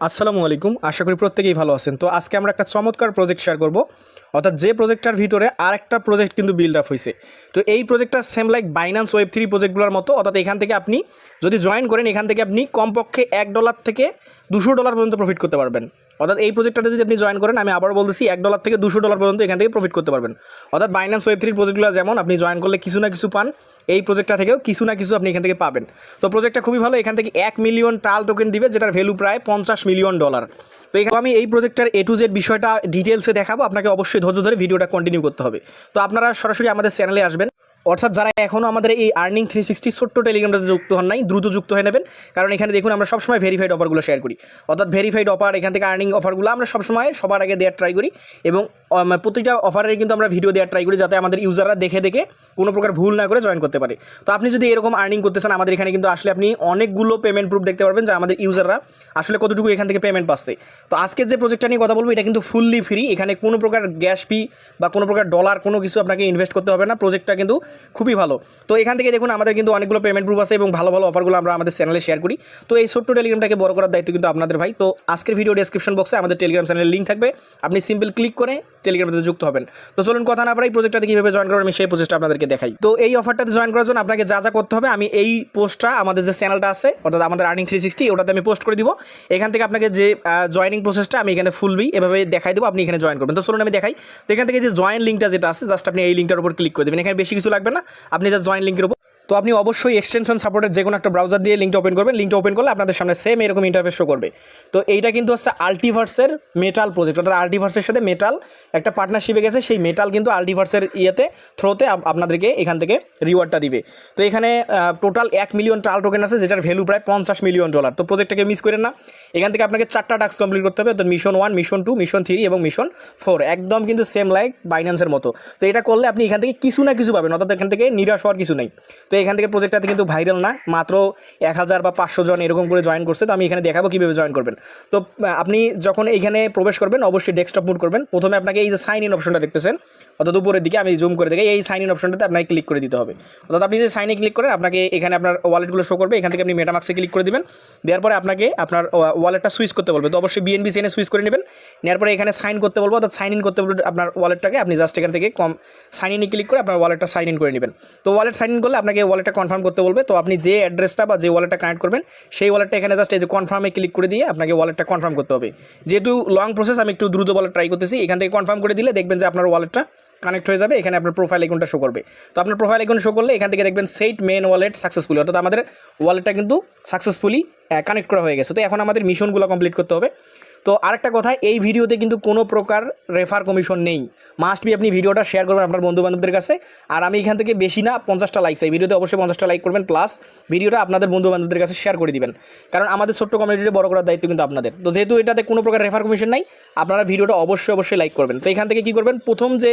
আসসালামু আলাইকুম। আশা করি প্রত্যেকেই ভালো আছেন। তো আজকে আমরা একটা চমৎকার প্রজেক্ট শেয়ার করব, অর্থাৎ যে প্রজেক্টটার ভিতরে আরেকটা প্রজেক্ট কিন্তু বিল্ড আপ হয়েছে। তো এই প্রজেক্টটা সেম লাইক বাইন্যান্স ওয়েব3 প্রজেক্টগুলোর মতো, অর্থাৎ এখান থেকে আপনি যদি জয়েন করেন, এখান থেকে আপনি কমপক্ষে $1 থেকে $200 পর্যন্ত প্রফিট করতে পারবেন। অর্থাৎ এই প্রজেক্টটাতে যদি আপনি জয়েন করেন, আমি আবার বলতেছি, $1 থেকে $200 পর্যন্ত এখান থেকে প্রফিট করতে পারবেন। অর্থাৎ বাইন্যান্স ওয়েব3 প্রজেক্টগুলো যেমন আপনি জয়েন করলে কিছু না কিছু পান, এই প্রজেক্টটা থেকেও কিছু না কিছু আপনি এখান থেকে পাবেন। তো প্রজেক্টটা খুবই ভালো। এখান থেকে 1 মিলিয়ন টাল টোকেন দিবে, যেটার ভ্যালু প্রায় $50 মিলিয়ন। তো আমি এই প্রজেক্টটার A to Z বিষয়টা ডিটেলসে দেখাবো। আপনাকে অবশ্যই ধৈর্য ধরে ভিডিওটা কন্টিনিউ করতে হবে। তো আপনারা সরাসরি আমাদের চ্যানেলে আসবেন, অর্থাৎ যারা এখনও আমাদের এই আর্নিং 360 ছোট্ট টেলিগ্রামটাতে যুক্ত হন নাই, দ্রুত যুক্ত হয়ে নেবেন। কারণ এখানে দেখুন আমরা সবসময় ভেরিফাইড অফারগুলো শেয়ার করি, অর্থাৎ ভেরিফাইড অফার, এখান থেকে আর্নিং অফারগুলো আমরা সবসময় সবার আগে দেওয়ার ট্রাই করি, এবং প্রতিটা অফারের কিন্তু আমরা ভিডিও দেওয়ার ট্রাই করি, যাতে আমাদের ইউজাররা দেখে দেখে কোনো প্রকার ভুল না করে জয়েন করতে পারে। তো আপনি যদি এরকম আর্নিং করতে চান, আমাদের এখানে কিন্তু আসলে আপনি অনেকগুলো পেমেন্ট প্রুফ দেখতে পারবেন যে আমাদের ইউজাররা আসলে কতটুকু এখান থেকে পেমেন্ট পাচ্ছে। তো আজকের যে প্রজেক্টটা নিয়ে কথা বলবো, এটা কিন্তু ফুললি ফ্রি। এখানে কোনো প্রকার গ্যাস ফি বা কোনো প্রকার ডলার কোনো কিছু আপনাকে ইনভেস্ট করতে হবে না। প্রজেক্টটা কিন্তু খুবই ভালো। তো এখান থেকে দেখুন আমাদের কিন্তু অনেকগুলো পেমেন্ট প্রুফ আছে, এবং ভালো ভালো অফারগুলো আমরা আমাদের চ্যানেলে শেয়ার করি। তো এই ছোট্ট টেলিগ্রামটাকে বড় করার দায়িত্ব কিন্তু আপনাদের ভাই। তো আজকের ভিডিও ডেসক্রিপশন বক্সে আমাদের টেলিগ্রাম চ্যানেলের লিঙ্ক থাকবে, আপনি সিম্পল ক্লিক করে টেলিগ্রামে যুক্ত হবেন। তো চলুন কথা না পারাই প্রজেক্টটাতে কীভাবে জয়েন করবেন আমি সেই প্রসেসটা আপনাদেরকে দেখাই। তো এই অফারটাতে জয়েন করার জন্য আপনাকে যা যা করতে হবে, আমি এই পোস্টটা আমাদের যে চ্যানেলটা আছে, অর্থাৎ আমাদের আর্নিং 360, ওটাতে আমি পোস্ট করে দিব। এখান থেকে আপনাকে যে জয়েনিং প্রসেসটা আমি এখানে ফুললি এভাবে দেখাই দেবো, আপনি এখানে জয়েন করবেন। তো চলুন আমি দেখাই। তো এখান থেকে যে জয়েন লিঙ্কটা যেটা আছে, জাস্ট আপনি এই লিঙ্কটার উপর ক্লিক করে দেবেন। এখানে বেশি কিছু লাগবে না, আপনি জাস্ট জয়েন লিঙ্কের উপর। তো আপনি অবশ্যই এক্সটেনশন সাপোর্টের যে কোনো একটা ব্রাউজার দিয়ে লিঙ্কটা ওপেন করবেন। লিঙ্কটা ওপেন করলে আপনাদের সামনে সেম এরকম ইন্টারফেস শো করবে। তো এইটা কিন্তু হচ্ছে আল্টিভার্সের মেটাল প্রজেক্ট, অর্থাৎ আল্টিভার্সের সাথে মেটাল একটা পার্টনারশিপে গেছে। সেই মেটাল কিন্তু আল্টিভার্সের থ্রোতে আপনাদেরকে এখান থেকে রিওয়ার্ডটা দিবে। তো এখানে টোটাল 1 মিলিয়ন টাল টোকেন আছে, যেটার ভ্যালু প্রায় $50 মিলিয়ন। তো প্রজেক্টটাকে মিস করেন না। এখান থেকে আপনাকে 4টা টাস্ক কমপ্লিট করতে হবে, অর্থাৎ মিশন 1, মিশন 2, মিশন 3 এবং মিশন 4, একদম কিন্তু সেম লাইক বাইন্যান্সের মতো। তো এটা করলে আপনি এখান থেকে কিছু না কিছু পাবেন, অর্থাৎ এখান থেকে নিরাশ হওয়ার কিছু নেই। তো এখান থেকে প্রজেক্টটাতে কিন্তু ভাইরাল না, মাত্র 1000 বা 500 জন এরকম করে জয়েন করছে। তো আমি এখানে দেখাবো কীভাবে জয়েন করবেন। তো আপনি যখন এইখানে প্রবেশ করবেন, অবশ্যই ডেস্কটপ মুড করবেন। প্রথমে আপনাকে এই যে সাইন ইন অপশনটা দেখতেছেন, অর্থাৎ উপরের দিকে আমি জুম করে দেখি, এই সাইন ইন অপশনটাতে আপনাকে ক্লিক করে দিতে হবে। অর্থাৎ আপনি যে সাইনে ক্লিক করেন, আপনাকে এখানে আপনার ওয়ালেটগুলো শো করবে। এখান থেকে আপনি মেটামাক্সে ক্লিক করে দিবেন। দেওয়ার পরে আপনাকে আপনার ওয়ালেটটা সুইচ করতে বলবে। তো অবশ্যই বিএনবি চেনে সুইচ করে নেবেন। নেওয়ার পরে এখানে সাইন করতে বলবো, অর্থাৎ সাইন ইন করতে বলবে আপনার ওয়ালেটটাকে। আপনি জাস্ট এখান থেকে সাইন ইনে ক্লিক করে আপনার ওয়ালেটটা সাইন ইন করে নেবেন। তো ওয়ালেট সাইন ইন করলে আপনাকে ওয়ালেটটা কনফার্ম করতে বলবে। তো আপনি যে অ্যাড্রেসটা বা যে ওয়ালেটটা কানেক্ট করবেন, সেই ওয়ালেটটা এখানে জাস্ট এই যে কনফার্মে ক্লিক করে দিয়ে আপনাকে ওয়ালেটটা কনফার্ম করতে হবে। যেহেতু লং প্রসেস, আমি একটু দ্রুত বলার ট্রাই করতেছি। এখান থেকে কনফার্ম করে দিলে দেখবেন যে আপনার ওয়ালেটটা কানেক্ট হয়ে যাবে। এখানে আপনার প্রোফাইল আইকনটা শো করবে। তো আপনার প্রোফাইল আইকন শো করলে এখান থেকে দেখবেন সেট মেন ওয়ালেট সাকসেসফুলি, অর্থাৎ আমাদের ওয়ালেটটা কিন্তু সাকসেসফুলি কানেক্ট করা হয়ে গেছে। তো এখন আমাদের মিশনগুলো কমপ্লিট করতে হবে। তো আরেকটা কথা, এই ভিডিওতে কিন্তু কোনো প্রকার রেফার কমিশন নেই। মাস্ট বি আপনি ভিডিওটা শেয়ার করবেন আপনার বন্ধুবান্ধবদের কাছে। আর আমি এখান থেকে বেশি না 50টা লাইক চাই ভিডিওতে, অবশ্যই 50টা লাইক করবেন, প্লাস ভিডিওটা আপনাদের বন্ধুবান্ধবদের কাছে শেয়ার করে দিবেন। কারণ আমাদের ছোট্ট কমিউনিটিতে বড় করার দায়িত্ব কিন্তু আপনাদের। তো যেহেতু এটাতে কোনো প্রকার রেফার কমিশন নাই, আপনারা ভিডিওটা অবশ্যই লাইক করবেন। তো এখান থেকে কী করবেন, প্রথম যে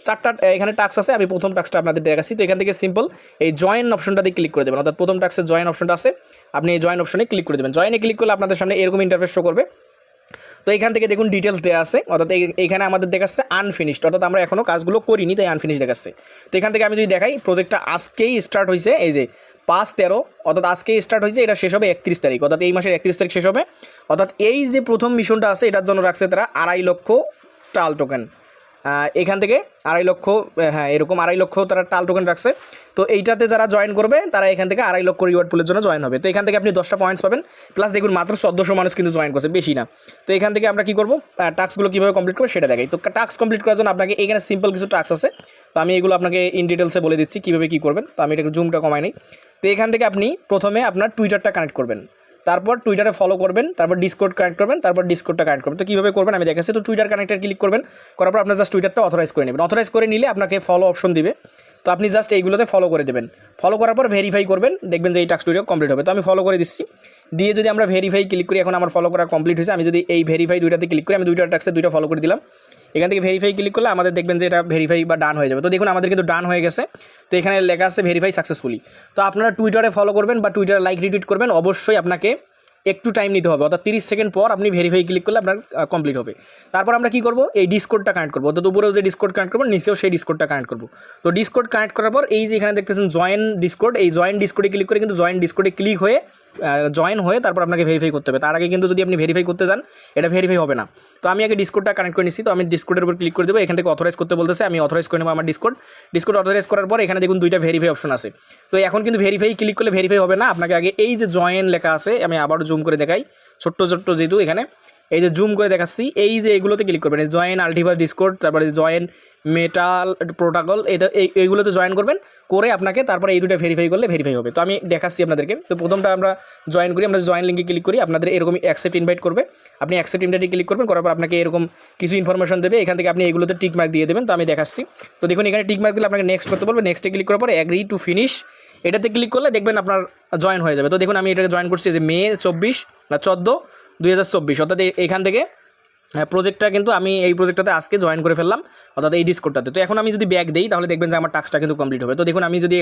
4টা এখানে টাস্ক আছে, আমি প্রথম টাস্কটা আপনাদের দেখাচ্ছি। তো এখান থেকে সিম্পল এই জয়েন অপশনটাতে ক্লিক করে দেবেন, অর্থাৎ প্রথম টাস্কের জয়েন অপশনটা আছে, আপনি এই জয়েন অপশনে ক্লিক করে দেবেন। জয়েনে ক্লিক করলে আপনাদের সামনে এরকম ইন্টারফেস শো করবে। তো এখান থেকে দেখুন ডিটেলস দেওয়া আছে, অর্থাৎ এখানে আমাদের দেখাচ্ছে আনফিনিশড, অর্থাৎ আমরা এখনও কাজগুলো করিনি, তাই আনফিনিশড দেখাচ্ছে। তো এখান থেকে আমি যদি দেখাই, প্রজেক্টটা আজকেই স্টার্ট হয়েছে, এই যে 5/13, অর্থাৎ আজকেই স্টার্ট হয়েছে। এটা শেষ হবে 31 তারিখ, অর্থাৎ এই মাসের 31 তারিখ শেষ হবে। অর্থাৎ এই যে প্রথম মিশনটা আছে, এটার জন্য রাখছে তারা 2.5 লক্ষ টাল টোকেন। এখান থেকে 2.5 লক্ষ, হ্যাঁ এরকম 2.5 লক্ষ তারা টাল টোকেন রাখছে। তো এইটাতে যারা জয়েন করবে, তারা এখান থেকে 2.5 লক্ষ রিওয়ার্ড পুলের জন্য জয়েন হবে। তো এখান থেকে আপনি 10টা পয়েন্টস পাবেন, প্লাস দেখুন মাত্র 1400 মানুষ কিন্তু জয়েন করছে, বেশি না। তো এখান থেকে আমরা কী করবো, টাস্কগুলো কীভাবে কমপ্লিট করবো সেটা দেখাই। তো টাস্ক কমপ্লিট করার জন্য আপনাকে এখানে সিম্পল কিছু টাস্ক আছে। তো আমি এগুলো আপনাকে ইন ডিটেলসে বলে দিচ্ছি কীভাবে কী করবেন। তো আমি এটাকে জুমটা কমাই নিই। তো এখান থেকে আপনি প্রথমে আপনার টুইটারটা কানেক্ট করবেন, তারপর টুইটারে ফলো করবেন, তারপর ডিসকর্ড কানেক্ট করবেন, তারপর ডিসকর্ডটা কানেক্ট করবেন। তো কীভাবে করবেন আমি দেখাচ্ছি। তো টুইটার কানেক্টে ক্লিক করবেন, করার পর আপনার জাস্ট টুইটারটা অথরাইজ করে নেবেন। অথরাইজ করে নিলে আপনাকে ফলো অপশন দিবে। তো আপনি জাস্ট এইগুলোতে ফলো করে দেবেন। ফলো করার পর ভেরিফাই করবেন, দেখবেন যে এই টাস্কটা কমপ্লিট হবে। তো আমি ফলো করে দিচ্ছি। দিয়ে যদি আমরা ভেরিফাই ক্লিক করি, এখন আমার ফলো করা কমপ্লিট হয়েছে। আমি যদি এই ভেরিফাই দুইটাতে ক্লিক করি, আমি দুইটা টাস্কে দুইটা ফলো করে দিলাম। এখান থেকে ভেরিফাই ক্লিক করলে আমাদের দেখবেন যে এটা ভেরিফাই বা ডান হয়ে যাবে। তো দেখুন আমাদের কিন্তু ডান হয়ে গেছে। তো এখানে লেখা আছে ভেরিফাই সাকসেসফুলি। তো আপনারা টুইটারে ফলো করবেন বা টুইটারে লাইক রিটুইট করবেন, অবশ্যই আপনাকে একটু টাইম নিতে হবে, অর্থাৎ 30 সেকেন্ড পর আপনি ভেরিফাই ক্লিক করলে আপনার কমপ্লিট হবে। তারপর আমরা কী করবো, এই ডিসকোডটা কানেক্ট করবো, অর্থাৎ উপরেও যে ডিসকোড কানেক্ট করবো, নিচেও সেই ডিসকোডটা কানেক্ট করবো। তো ডিসকোড কানেক্ট করার পর এই যে এখানে দেখতেছেন জয়েন ডিসকোড, এই জয়েন ডিসকোডে ক্লিক করে কিন্তু জয়েন ডিসকোডে ক্লিক হয়ে জয়েন হয়ে তারপর আপনাকে ভেরিফাই করতে হবে। তার আগে কিন্তু যদি আপনি ভেরিফাই করতে যান এটা ভেরিফাই হবে না। তো আমি আগে ডিসকোডটা কানেক্ট করে নিচ্ছি। তো আমি ডিসকোডের উপর ক্লিক করে দেবো, এখান থেকে অথরাইজ করতে বলতেছে, আমি অথরাইজ করে নেবো আমার ডিসকোড অথরাইজ করার পর এখানে দেখুন দুইটা ভেরিফাই অপশন আছে। তো এখন কিন্তু ভেরিফাই ক্লিক করলে ভেরিফাই হবে না, আপনাকে আগে এই যে জয়েন লেখা আছে, আমি আবারও জুম করে দেখাই, ছোট্ট যেহেতু এখানে এই যে জুম করে দেখাচ্ছি, এই যে এগুলোতে ক্লিক করবেন, জয়েন আলটিভার ডিসকোড, তারপরে জয়েন মেটাল প্রোটোকল, এটা এইগুলোতে জয়েন করবেন, করে আপনাকে তারপরে এই দুটো ভেরিফাই করলে ভেরিফাই হবে। তো আমি দেখাচ্ছি আপনাদেরকে। তো প্রথমটা আমরা জয়েন করি, আমরা জয়েন লিঙ্কে ক্লিক করি, আপনাদের এরকম অ্যাকসেপ্ট ইনভাইট করবে, আপনি অ্যাকসেপ্ট ইনভাইটে ক্লিক করবেন, করার পর আপনাকে এরকম কিছু ইনফরমেশন দেবে, এখান থেকে আপনি এগুলোতে টিক মার্ক দিয়ে দেবেন। তো আমি দেখাচ্ছি। তো দেখুন এখানে টিক মার্ক দিলে আপনাকে নেক্সট করতে বলবে, নেক্সটে ক্লিক করার পর অ্যাগ্রি টু ফিনিশ এটাতে ক্লিক করলে দেখবেন আপনার জয়েন হয়ে যাবে। তো দেখুন আমি এটাকে জয়েন করছি যে মে 14/2024, অর্থাৎ এখান থেকে প্রজেক্টটা কিন্তু আমি এই প্রজেক্টটাতে আজকে জয়েন করে ফেললাম, অর্থাৎ এই ডিসকোডটাতে। তো এখন আমি যদি ব্যাক দিই তাহলে দেখবেন যে আমার টাস্কটা কিন্তু কমপ্লিট হবে। তো দেখুন আমি যদি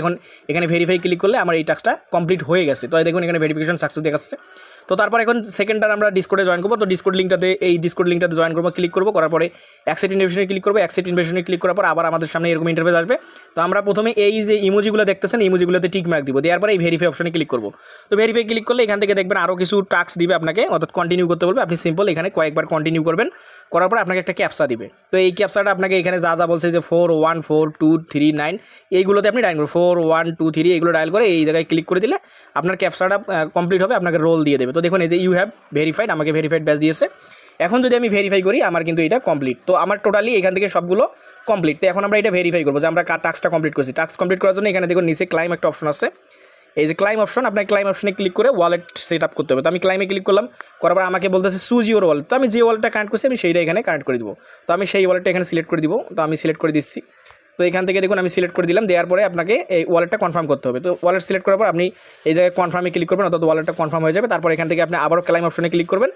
এখানে ভেরিফাই ক্লিক করলে আমার এই টাস্কটা কমপ্লিট হয়ে গেছে। তো দেখুন এখানে ভেরিফিকেশন সাকসেস দেখাচ্ছে। তো তারপর এখন সেকেন্ডবার আমরা ডিসকোডে জয়েন করবো। তো ডিসকোড লিঙ্কটাতে জয়েন করবো, ক্লিক করবো, করার পরে অ্যাকসেপ্ট ইনভিটেশনে ক্লিক করবো, অ্যাকসেপ্ট ইনভিটেশনে ক্লিক করার পর আবার আমাদের সামনে এরকম ইন্টারফেস আসবে। তো আমরা প্রথমে এই যে ইমোজিগুলো দেখতেছেন, ইমোজিগুলোতে টিক মার্ক দিব, দেওয়ার পরে এই ভেরিফাই অপশনে ক্লিক করবো। তো ভেরিফাই ক্লিক করলে এখান থেকে দেখবেন আরও কিছু টাস্ক দিবে আপনাকে, অর্থাৎ কন্টিনিউ করতে বলবে। আপনি সিম্পল এখানে কয়েকবার কন্টিনিউ করবেন, করার পর আপনাকে একটা ক্যাপসা দিবে। তো এই ক্যাপসাটা আপনাকে এখানে যা বলছে যে 414239 এইগুলোতে আপনি ডায়াল করুন, 4123 এইগুলো ডায়াল করে এই জায়গায় ক্লিক করে দিলে আপনার ক্যাপসাটা কমপ্লিট হবে, আপনাকে রোল দিয়ে দেবে। তো দেখুন এই যে ইউ হ্যাভ ভেরিফাইড, আমাকে ভেরিফাইড ব্যাচ দিয়েছে। এখন যদি আমি ভেরিফাই করি আমার কিন্তু এটা কমপ্লিট। তো আমার টোটালি এখান থেকে সবগুলো কমপ্লিট। তো এখন আমরা এটা ভেরিফাই করবো যে আমরা টাস্কটা কমপ্লিট করছি। টাস্ক কমপ্লিট করার জন্য এখানে দেখুন নিচে ক্লাইম একটা অপশন আছে, এই যে ক্লাইম অপশন, আপনার ক্লাইম অপশনে ক্লিক করে ওয়ালেট সেট আপ করতে হবে। তো আমি ক্লাইমে ক্লিক করলাম, করার পর আমাকে বলতেছে সুজ ইউর ওয়ালেট। তো আমি যে ওয়ালেটটা কানেক্ট করছি আমি সেইটা এখানে কানেক্ট করে দিব। তো আমি সেই ওয়ালেটটা এখানে সিলেক্ট করে দিব। তো আমি সিলেক্ট করে দিচ্ছি। তো এখান থেকে দেখুন আমি সিলেক্ট করে দিলাম, দেওয়ার পরে আপনাকে এই ওয়ালেটটা কনফার্ম করতে হবে। তো ওয়ালেট সিলেক্ট করার পর আপনি এই জায়গায় কনফার্মে ক্লিক করবেন, অর্থাৎ ওয়ালেটটা কনফার্ম হয়ে যাবে। তারপর এখান থেকে আপনি আবারও ক্লাইম অপশনে ক্লিক করবেন,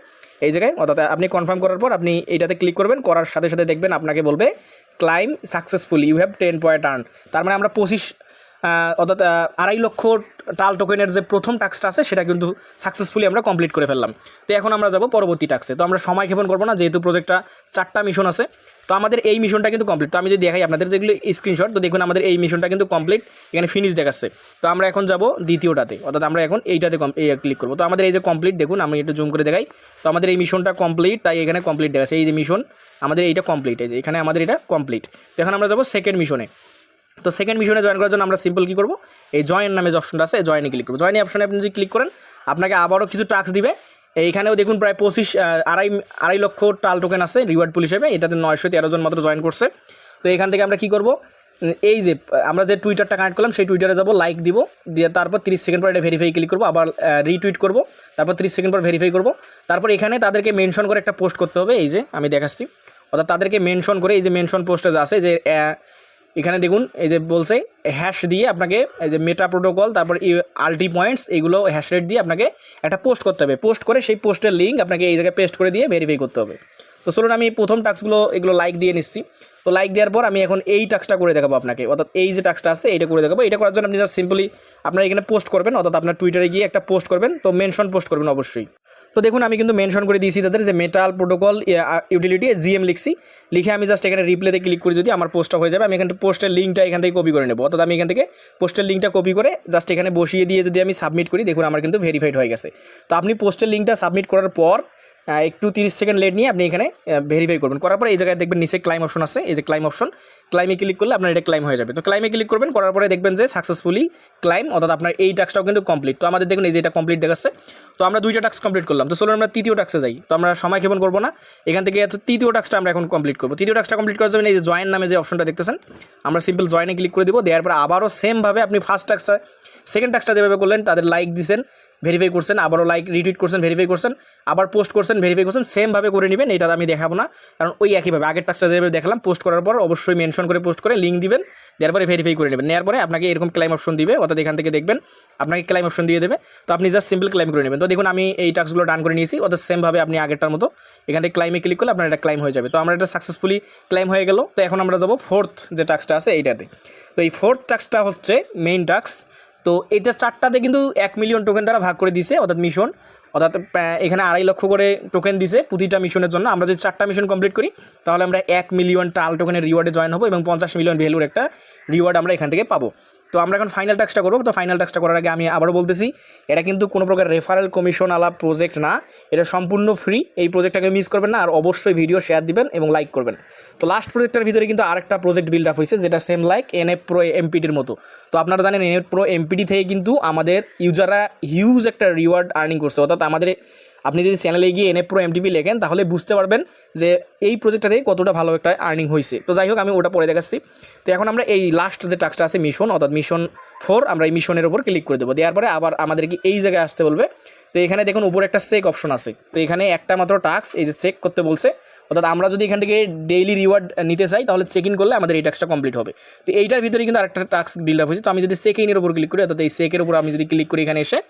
এই জায়গায়, অর্থাৎ আপনি কনফার্ম করার পর আপনি এইটাতে ক্লিক করবেন, করার সাথে সাথে দেখবেন আপনাকে বলবে claim successfully, you have 10 point earn. তার মানে আমরা 25 অর্থাৎ 2.5 লক্ষ টাল টোকেনের যে প্রথম টাস্কটা আছে সেটা কিন্তু সাকসেসফুলি আমরা কমপ্লিট করে ফেললাম। তো এখন আমরা যাব পরবর্তী টাস্কে। তো আমরা সময় ক্ষেপণ করবো না, যেহেতু প্রজেক্টটা 4টা মিশন আছে। তো আমাদের এই মিশনটা কিন্তু কমপ্লিট। তো আমি যদি দেখাই আপনাদের যেগুলো স্ক্রিনশট, তো দেখুন আমাদের এই মিশনটা কিন্তু কমপ্লিট, এখানে ফিনিশ দেখাচ্ছে। তো আমরা এখন যাব দ্বিতীয়টাতে, অর্থাৎ আমরা এখন এইটাতে ক্লিক করবো। তো আমাদের এই যে কমপ্লিট, দেখুন আমি একটু জুম করে দেখাই। তো আমাদের এই মিশনটা কমপ্লিট, তাই এখানে কমপ্লিট দেখাচ্ছে, এই যে মিশন আমাদের এইটা কমপ্লিট, এই যে এখানে আমাদের এটা কমপ্লিট। তো এখন আমরা যাব সেকেন্ড মিশনে। তো সেকেন্ড মিশনে জয়েন করার জন্য আমরা সিম্পল কী করবো, এই জয়েন নামে যে অপশনটা আছে জয়েনে ক্লিক করবো। জয়েন অপশনে আপনি যদি ক্লিক করেন আপনাকে আবারও কিছু টাস্ক দিবে। এইখানেও দেখুন প্রায় 2.5 লক্ষ টাল টোকেন আছে রিওয়ার্ড পুল হিসেবে, এটাতে 913 জন মাত্র জয়েন করছে। তো এখান থেকে আমরা কী করবো, এই যে আমরা যে টুইটারটা কানেক্ট করলাম সেই টুইটারে যাবো, লাইক দিব, দিয়ে তারপর 30 সেকেন্ড পর এটা ভেরিফাই ক্লিক করবো, আবার রিটুইট করবো, তারপর 30 সেকেন্ড পর ভেরিফাই করবো। তারপর এখানে তাদেরকে মেনশন করে একটা পোস্ট করতে হবে, এই যে আমি দেখাচ্ছি, অর্থাৎ তাদেরকে মেনশন করে এই যে মেনশন পোস্টে আছে যে এখানে দেখুন এই যে বলছে হ্যাশ দিয়ে আপনাকে এই যে মেটা প্রোটোকল, তারপর আলটি পয়েন্টস, এইগুলো হ্যাশ রেট দিয়ে আপনাকে একটা পোস্ট করতে হবে। পোস্ট করে সেই পোস্টের লিঙ্ক আপনাকে এই জায়গায় পেস্ট করে দিয়ে ভেরিফাই করতে হবে। তো চলুন আমি প্রথম টাস্কগুলো এগুলো লাইক দিয়ে নিচ্ছি। তো লাইক দেওয়ার পর আমি এখন এই টাস্কটা করে দেখাবো আপনাকে, অর্থাৎ এই যে টাস্কটা আছে এইটা করে দেখাবো। এটা করার জন্য আপনি জাস্ট সিম্পলি আপনারা এখানে পোস্ট করবেন, অর্থাৎ আপনার টুইটারে গিয়ে একটা পোস্ট করবেন। তো মেনশন পোস্ট করবেন অবশ্যই। তো দেখুন আমি কিন্তু মেনশন করে দিয়েছি তাদের যে মেটাল প্রোটোকল ইউটিলিটি জিএম লিখছি, লিখে আমি জাস্ট এখানে রিপ্লেতে ক্লিক করে যদি আমার পোস্টটা হয়ে যাবে, আমি এখানে পোস্টের লিঙ্কটা এখান থেকে কপি করে নেবো। অর্থাৎ আমি এখান থেকে পোস্টের লিঙ্কটা কপি করে জাস্ট এখানে বসিয়ে দিয়ে যদি আমি সাবমিট করি, দেখুন আমার কিন্তু ভেরিফাইড হয়ে গেছে। তো আপনি পোস্টের লিঙ্কটা সাবমিট করার পর একটু 30 সেকেন্ড লেট নিয়ে আপনি এখানে ভেরিফাই করবেন। করার পরে এই জায়গায় দেখবেন নিচে ক্লাইম অপশন আছে, এই যে ক্লাইম অপশন, ক্লাইমে ক্লিক করলে আপনার এটা ক্লাইম হয়ে যাবে। তো ক্লাইমে ক্লিক করবেন, করার পরে দেখবেন যে সাকসেসফুলি ক্লাইম, অর্থাৎ আপনার এই টাস্কটাও কিন্তু কমপ্লিট। তো আমাদের দেখুন এই যে এটা কমপ্লিট দেখাচ্ছে। তো আমরা 2টা টাস্ক কমপ্লিট করলাম। তো চলুন আমরা তৃতীয় টাস্কে যাই। তো আমরা সময় ক্ষেপণ করবো না, এখান থেকে তৃতীয় টাস্কটা আমরা এখন কমপ্লিট করবো। তৃতীয় টাস্কটা কমপ্লিট করার জন্য এই যে জয়েন নামে যে অপশনটা দেখতেছেন, আমরা সিম্পল জয়েনে ক্লিক করে দেবো। দেওয়ার পরে আবারও সেমভাবে আপনি ফার্স্ট টাস্কটা সেকেন্ড টাস্কটা যেভাবে করলেন, তাদের লাইক দিয়েছেন, ভেরিফাই করছেন, আবারও লাইক রিটুইট করছেন, ভেরিফাই করছেন, আবার পোস্ট করছেন, ভেরিফাই করছেন, সেমভাবে করে নেবেন। এটা আমি দেখাবো না, কারণ ওই একইভাবে আগের টাস্কটা যেভাবে দেখালাম, পোস্ট করার পর অবশ্যই মেনশন করে পোস্ট করে লিঙ্ক দিবেন, দেওয়ার পরে ভেরিফাই করে নেবেন। নেওয়ার পরে আপনাকে এরকম ক্লাইম অপশন দিবে, অর্থাৎ এখান থেকে দেখবেন আপনাকে ক্লাইম অপশন দিয়ে দেবে। তো আপনি জাস্ট সিম্পল ক্লাইম করে নেবেন। তো দেখুন আমি এই টাস্কগুলো ডান করে নিয়েছি, অর্থাৎ সেমভাবে আপনি আগেরটার মতো এখান থেকে ক্লাইমে ক্লিক করলে আপনার এটা ক্লাইম হয়ে যাবে। তো আমরা এটা সাকসেসফুলি ক্লাইম হয়ে গেল। তো এখন আমরা যাবো ফোর্থ যে টাস্কটা আছে এইটাতে। তো এই ফোর্থ টাস্কটা হচ্ছে মেইন টাস্ক। তো এটা 4টাতে কিন্তু 1 মিলিয়ন টোকেন দ্বারা ভাগ করে দিছে, অর্থাৎ মিশন, অর্থাৎ এখানে 2.5 লক্ষ করে টোকেন দিছে প্রতিটা মিশনের জন্য। আমরা যদি 4টা মিশন কমপ্লিট করি তাহলে আমরা 1 মিলিয়ন টাল টোকেনের রিওয়ার্ডে জয়েন হবো এবং 50 মিলিয়ন ভ্যালুর একটা রিওয়ার্ড আমরা এখান থেকে পাবো। তো আমরা এখন ফাইনাল টাস্কটা করবো। তো ফাইনাল টাস্কটা করার আগে আমি আবারও বলতেছি, এটা কিন্তু কোনো প্রকার রেফারেল কমিশন আলা প্রজেক্ট না, এটা সম্পূর্ণ ফ্রি। এই প্রজেক্টটাকে মিস করবেন না, আর অবশ্যই ভিডিও শেয়ার দিবেন এবং লাইক করবেন। তো লাস্ট প্রজেক্টের ভিতরে কিন্তু আরেকটা প্রজেক্ট বিল্ড আপ হয়েছে, যেটা সেম লাইক NF Pro MPTর মতো। তো আপনারা জানেন NF Pro MPT থেকে কিন্তু আমাদের ইউজাররা হিউজ একটা রিওয়ার্ড আর্নিং করছে। অর্থাৎ আমাদের, আপনি যদি চ্যানেলে গিয়ে NF Pro MTP লেখেন তাহলে বুঝতে পারবেন যে এই প্রজেক্টটা থেকে কতটা ভালো একটা আর্নিং হয়েছে। তো যাই হোক, আমি ওটা পরে দেখাচ্ছি। তো এখন আমরা এই লাস্ট যে টাস্কটা আছে মিশন, অর্থাৎ মিশন 4, আমরা এই মিশনের উপর ক্লিক করে দেবো। দেওয়ার পরে আবার আমাদেরকে এই জায়গায় আসতে বলবে। তো এখানে দেখুন উপরে একটা চেক অপশন আছে। তো এখানে একটা মাত্র টাস্ক এই যে চেক করতে বলছে, অর্থাৎ আমরা যদি এখান থেকে ডেইলি রিওয়ার্ড নিতে চাই তাহলে চেক ইন করলে আমাদের এই টাস্কটা কমপ্লিট হবে। তো এইটার ভিতরে কিন্তু আরেকটা টাস্ক বিল্ড আপ হয়েছে। তো আমি যদি চেক ইনের উপর ক্লিক করি, অর্থাৎ এই চেকের উপর আমি যদি ক্লিক করি, এখানে এসে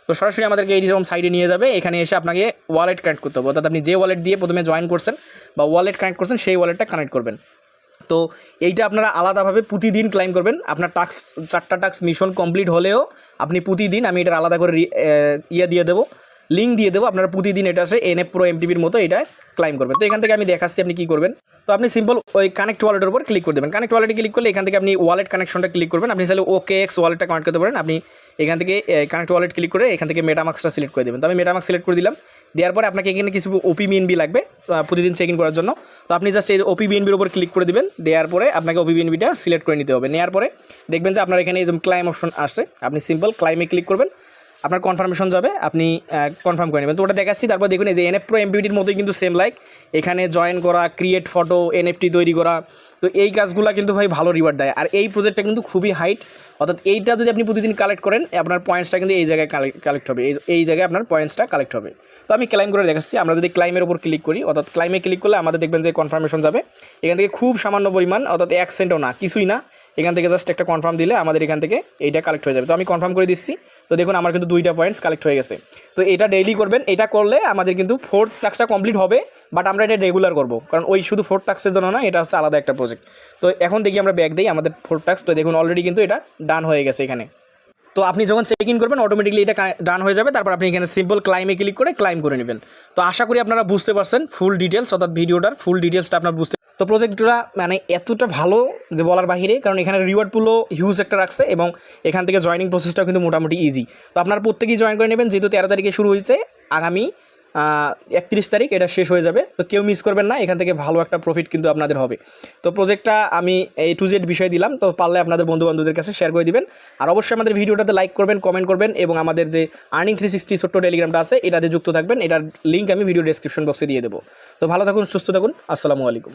তো সরাসরি আমাদেরকে এই যেরকম সাইডে নিয়ে যাবে। এখানে এসে আপনাকে ওয়ালেট কানেক্ট করতে হবে, অর্থাৎ আপনি যে ওয়ালেট দিয়ে প্রথমে জয়েন করছেন বা ওয়ালেট কানেক্ট করছেন সেই ওয়ালেটটা কানেক্ট করবেন। তো এইটা আপনারা আলাদাভাবে প্রতিদিন ক্লাইম করবেন। আপনার টাস্ক 4টা টাস্ক মিশন কমপ্লিট হলেও আপনি প্রতিদিন, আমি এটার আলাদা করে দিয়ে দেবো, লিঙ্ক দিয়ে দেবো, আপনারা প্রতিদিন এটা আসে NF Pro MTPর মতো এটা ক্লাইম করবেন। তো এখান থেকে আমি দেখাচ্ছি আপনি কী করবেন। তো আপনি সিম্পল ওই কানেক্ট ওয়ালেটের উপর ক্লিক করে দেবেন। কানেক্ট ওয়ালেটে ক্লিক করলে এখান থেকে আপনি ওয়ালেট কানেকশনটা ক্লিক করবেন। আপনি চাইলে OKX ওয়ালেটটা কানেক্ট করতে পারেন। আপনি এখান থেকে কানেক্ট ওয়ালেট ক্লিক করে এখান থেকে মেটামাক্সটা সিলেক্ট করে দেবেন। তো আমি মেটামাক্স সিলেক্ট করে দিলাম। দেওয়ার পরে আপনাকে এখানে কিছু OP-BNB লাগবে প্রতিদিন চেক ইন করার জন্য। তো আপনি জাস্ট এই OP-BNBর উপর ক্লিক করে দেবেন। দেওয়ার পরে আপনাকে OP-BNBটা সিলেক্ট করে নিতে হবে। নেওয়ার পরে দেখবেন যে আপনার এখানে এই যে ক্লাইম অপশন আসছে, আপনি সিম্পল ক্লাইমে ক্লিক করবেন, আপনার কনফার্মেশন যাবে, আপনি কনফার্ম করে নেবেন। তো ওটা দেখাচ্ছি। তারপর দেখুন এই যে NF Pro MPTর মতোই কিন্তু সেম লাইক এখানে জয়েন করা, ক্রিয়েট ফটো, NFT তৈরি করা, তো এই কাজগুলো কিন্তু ভাই ভালো রিওয়ার্ড দেয়। আর এই প্রজেক্টটা কিন্তু খুবই হাইট, অর্থাৎ এইটা যদি আপনি প্রতিদিন কালেক্ট করেন আপনার পয়েন্টসটা কিন্তু এই জায়গায় কালেক্ট হবে, এই জায়গায় আপনার পয়েন্টসটা কালেক্ট হবে। তো আমি ক্লাইম করে দেখাচ্ছি। আমরা যদি ক্লাইমের উপর ক্লিক করি, অর্থাৎ ক্লাইমে ক্লিক করলে আমাদের দেখবেন যে কনফার্মেশন যাবে। এখান থেকে খুব সামান্য পরিমাণ, অর্থাৎ 1 সেন্টও না, কিছুই না, এখান থেকে জাস্ট একটা কনফার্ম দিলে আমাদের এখান থেকে এইটা কালেক্ট হয়ে যাবে। তো আমি কনফার্ম করে দিচ্ছি। তো দেখুন আমার কিন্তু 2টা পয়েন্টস কালেক্ট হয়ে গেছে। তো এটা ডেইলি করবেন। এটা করলে আমাদের কিন্তু 4th টাস্কটা কমপ্লিট হবে, বাট আমরা এটা রেগুলার করবো, কারণ ওই শুধু 4th টাস্কের জন্য না, এটা হচ্ছে আলাদা একটা প্রজেক্ট। তো এখন দেখি আমরা ব্যাক দিই আমাদের 4th টাস্ক। তো দেখুন অলরেডি কিন্তু এটা ডান হয়ে গেছে এখানে। তো আপনি যখন চেক ইন করবেন অটোমেটিকলি এটা ডান হয়ে যাবে। তারপর আপনি এখানে সিম্পল ক্লাইমে ক্লিক করে ক্লাইম করে নেবেন। তো আশা করি আপনারা বুঝতে পারছেন ফুল ডিটেলস, অর্থাৎ ভিডিওটার ফুল ডিটেলসটা আপনার বুঝতে। তো প্রজেক্টটা মানে এতটা ভালো যে বলার বাহিরে, কারণ এখানে রিওয়ার্ড পুলও হিউজ একটা রাখছে এবং এখান থেকে জয়েনিং প্রসেসটাও কিন্তু মোটামুটি ইজি। তো আপনারা প্রত্যেকেই জয়েন করে নেবেন, যেহেতু 13 তারিখে শুরু হয়েছে, আগামী 31 তারিখ এটা শেষ হয়ে যাবে। তো কেউ মিস করবেন না, এখান থেকে ভালো একটা প্রফিট কিন্তু আপনাদের হবে। তো প্রজেক্টটা আমি A to Z বিষয় দিলাম, তো পারলে আপনাদের বন্ধুবান্ধবদের কাছে শেয়ার করে দিবেন। আর অবশ্যই আমাদের ভিডিওটাতে লাইক করবেন, কমেন্ট করবেন এবং আমাদের যে আর্নিং 360 ছোট্ট টেলিগ্রামটা আছে এটাতে যুক্ত থাকবেন। এটার লিঙ্ক আমি ভিডিও ডেসক্রিপশন বক্সে দিয়ে দেবো। তো ভালো থাকুন, সুস্থ থাকুন, আসসালামু আলাইকুম।